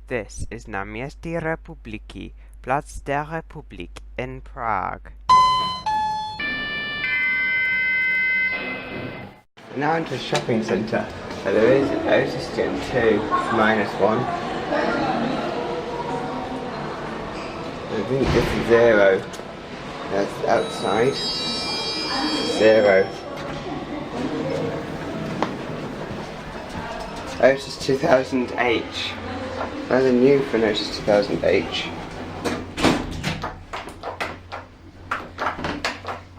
This is Náměstí Republiky, Platz der Republik in Prague. Now into a shopping centre, so there is an Otis 2, -1. I think this is 0. That's outside. 0. Otis 2000H. Rather new for an Otis 2000H.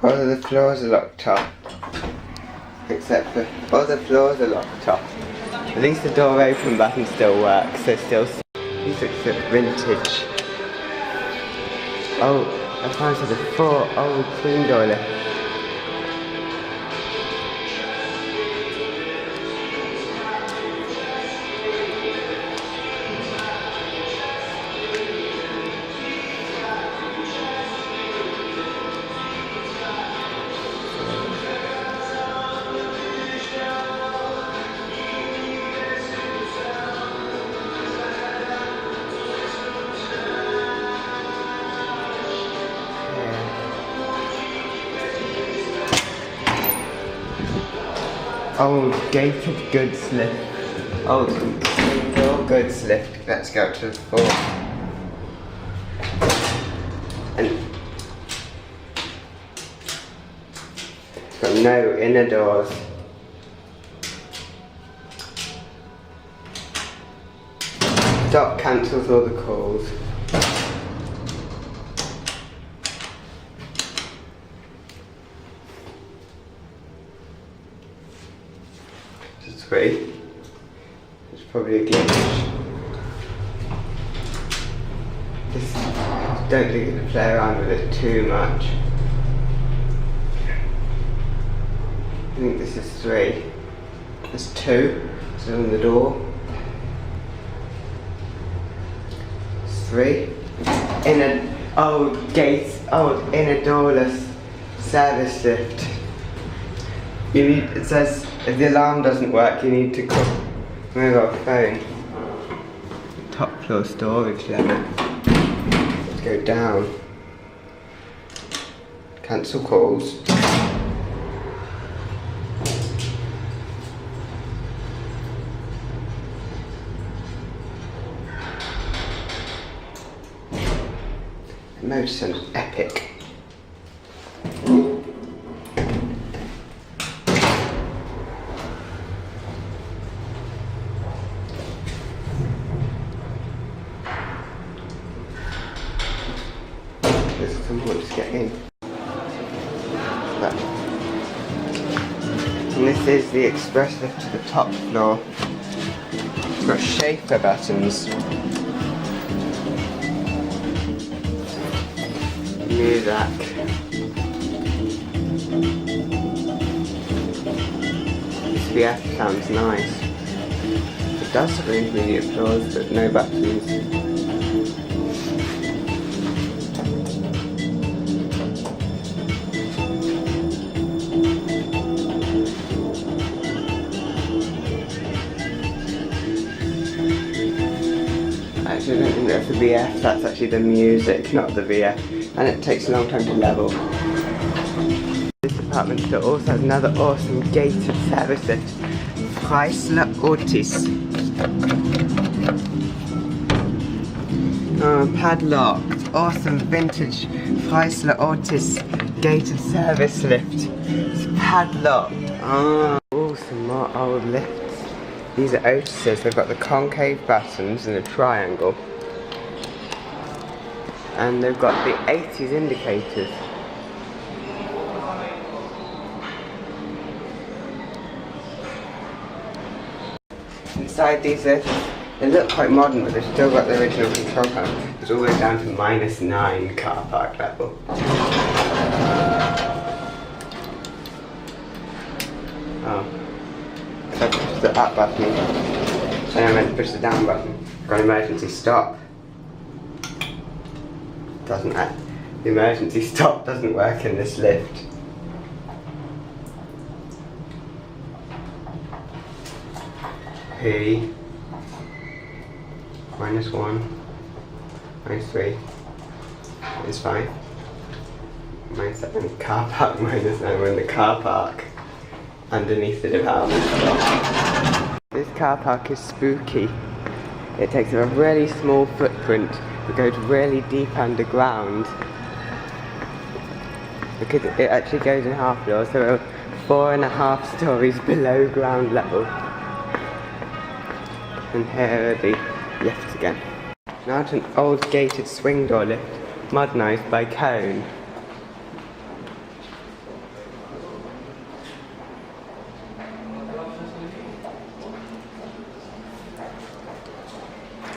All of the floors are locked up. Except for all the floors are locked up. At least the door open button still works, so still. These look vintage. Oh, I found the 4 old twin door lifts. Old gated goods lift. Old single goods lift. Let's go to the 4. And got no inner doors. Stop cancels all the calls. It's probably a glitch. Don't think you can play around with it too much. I think this is 3. There's 2. It's on the door. 3. Inner old gate, old inner doorless service lift. You need. It says if the alarm doesn't work, you need to call mobile phone. Top floor storage level. Let's go down. Cancel calls. Motor Centre epic. Let's get in. And this is the express lift to the top floor. It's got Schaefer buttons. Muzak. This VF sounds nice. It does have intermediate floors, but no buttons. Actually, I don't think that's the VF, that's actually the music, not the VF, and it takes a long time to level. This apartment store also has another awesome gated service lift, Freissler-Otis. Padlocked, awesome vintage Freissler-Otis gated service lift. It's padlocked. Oh, some more old lifts. These are Otises, they've got the concave buttons and a triangle. And they've got the 80s indicators. Inside these lifts, they look quite modern, but they've still got the original control panel. It's all the way down to -9 car park level. Oh. So I pushed the up button, and I meant to push the down button. Got emergency stop. Doesn't act. The emergency stop doesn't work in this lift. P -1, -3, -5, -7, car park -9, we're in the car park underneath the department store. This car park is spooky. It takes a really small footprint but goes really deep underground because it actually goes in half floors, so we're 4.5 stories below ground level. And here are the lifts again. Now to an old gated swing door lift, modernised by Kone.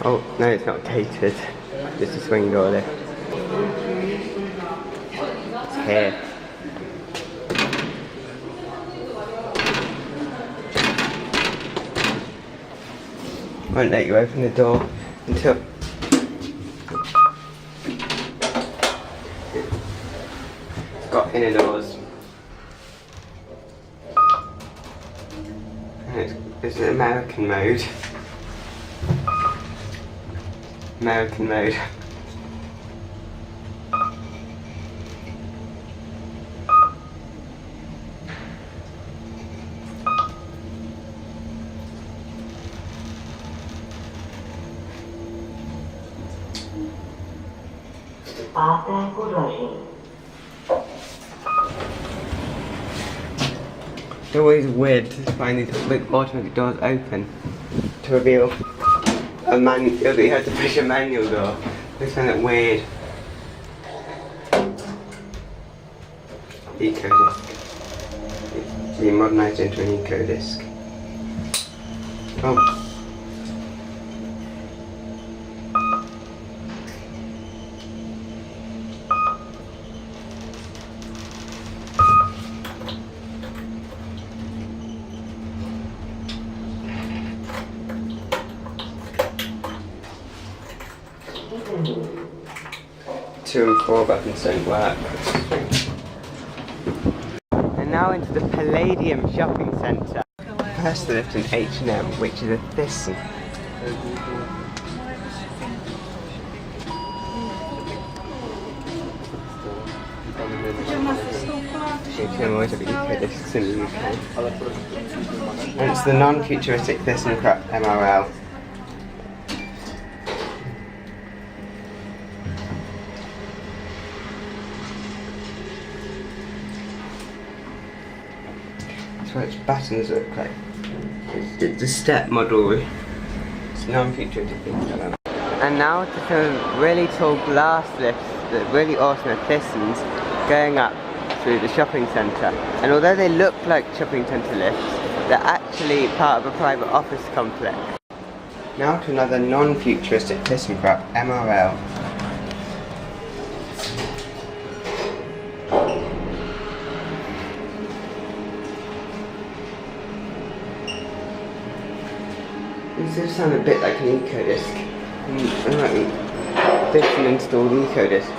Oh, no, it's not gated, just a swing door lift. It's here. Won't let you open the door until it's got inner doors. And it's an American mode. American mode. It's always weird to find these big automatic doors open to reveal a manual that you have to push a manual door. I find it weird. Eco disc. It's being modernised into an eco disc. Oh. Two and 4 buttons don't work. And now into the Palladium shopping centre. First lift in H&M, which is a Thyssen. H&M always have eco discs in the UK. And it's the non-futuristic ThyssenKrupp MRL. What its buttons look like. It's a Stepmodul. It's non-futuristic things going on. And now to some really tall glass lifts, that really awesome Thyssen's, going up through the shopping centre. And although they look like shopping centre lifts, they're actually part of a private office complex. Now to another non-futuristic ThyssenKrupp MRL. These do sound a bit like an eco disc. Thyssen installed eco discs.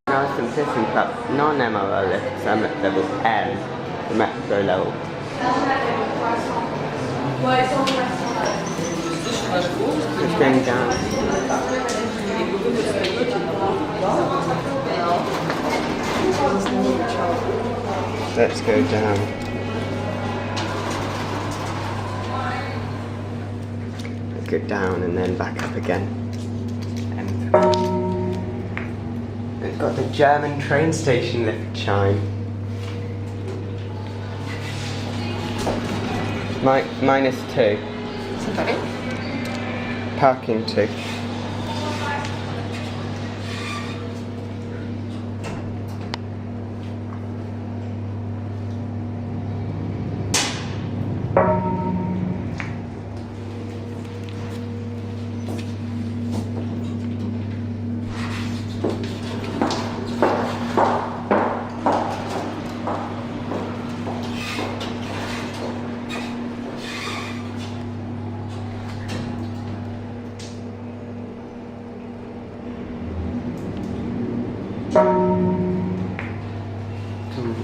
Now some ThyssenKrupp non-MRL lifts. I'm at level M, the metro level. It's going down. Let's go down. Go down and then back up again. And it's got the German train station lift chime. -2. Sorry? Parking 2.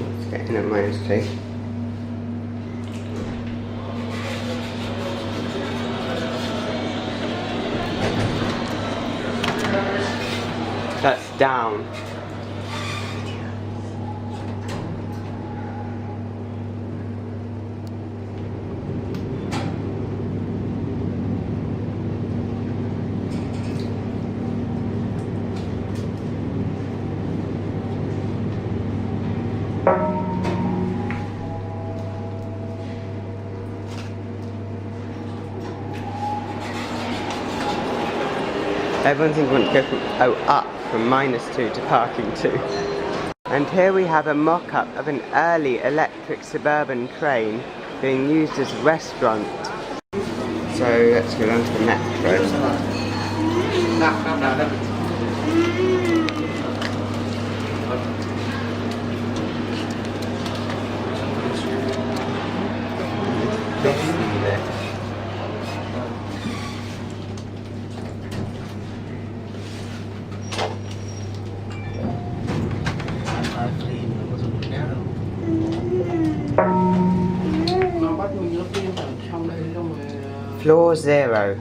Let's get in at -2. That's down. Everyone seems to want to go from, up from -2 to parking 2. And here we have a mock-up of an early electric suburban train being used as a restaurant. So let's go down to the metro. Floor 0.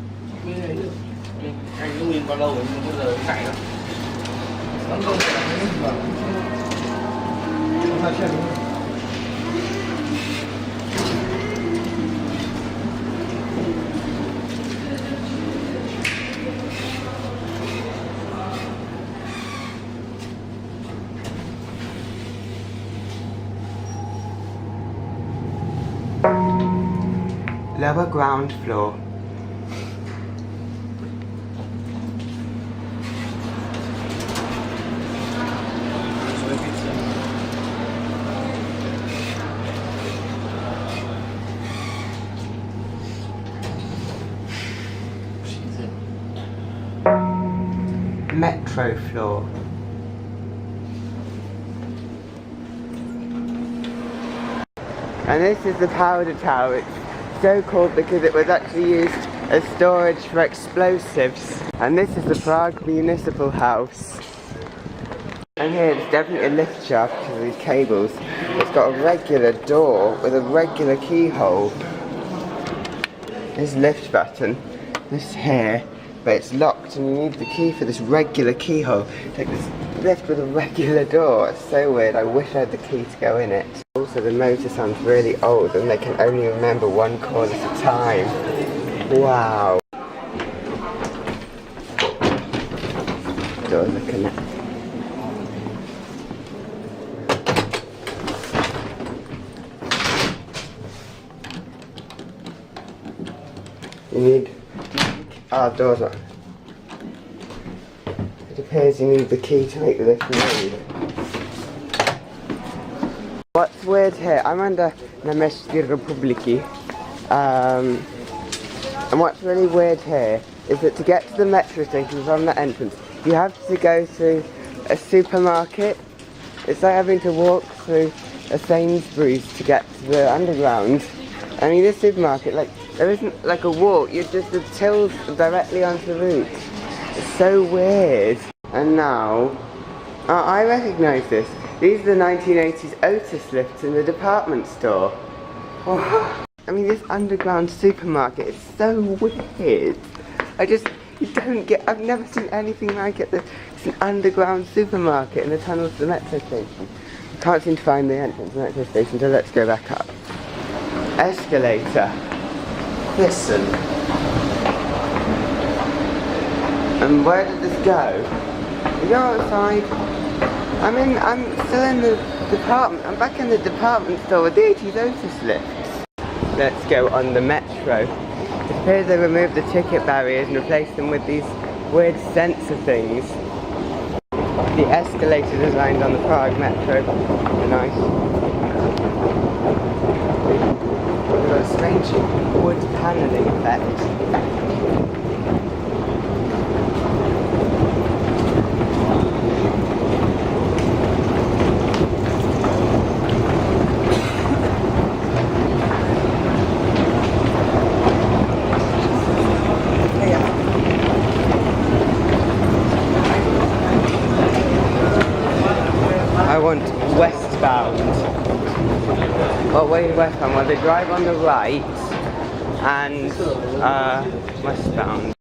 Lower ground floor. Metro floor. And this is the powder tower. It's so called because it was actually used as storage for explosives. And this is the Prague Municipal House. And here it's definitely a lift shaft because of these cables. It's got a regular door with a regular keyhole. This lift button, this here, but it's locked and you need the key for this regular keyhole. Take this lift with a regular door. It's so weird. I wish I had the key to go in it. Also the motor sounds really old and they can only remember one chord at a time. Wow. Doors are connected. You need doors are. It appears you need the key to make the lift move. What's weird here, I'm under Náměstí Republiky, and what's really weird here is that to get to the metro station from the entrance, you have to go through a supermarket. It's like having to walk through a Sainsbury's to get to the underground. I mean, this supermarket, like, there isn't like a walk, you're just the tills directly onto the route. It's so weird. And now, I recognise this. These are the 1980s Otis lifts in the department store. Oh, I mean, this underground supermarket is so weird. You don't get, I've never seen anything like it. It's an underground supermarket in the tunnels to the metro station. I can't seem to find the entrance to the metro station, so let's go back up. Escalator. Listen. And where did this go? We go outside. I'm still in the department. I'm back in the department store with the 80s Otis lifts. Let's go on the metro. It appears they removed the ticket barriers and replaced them with these weird sensor things. The escalator designed on the Prague Metro. They're nice. They've got a strange wood panelling effect. I want westbound. What way is westbound? Well, they drive on the right and westbound.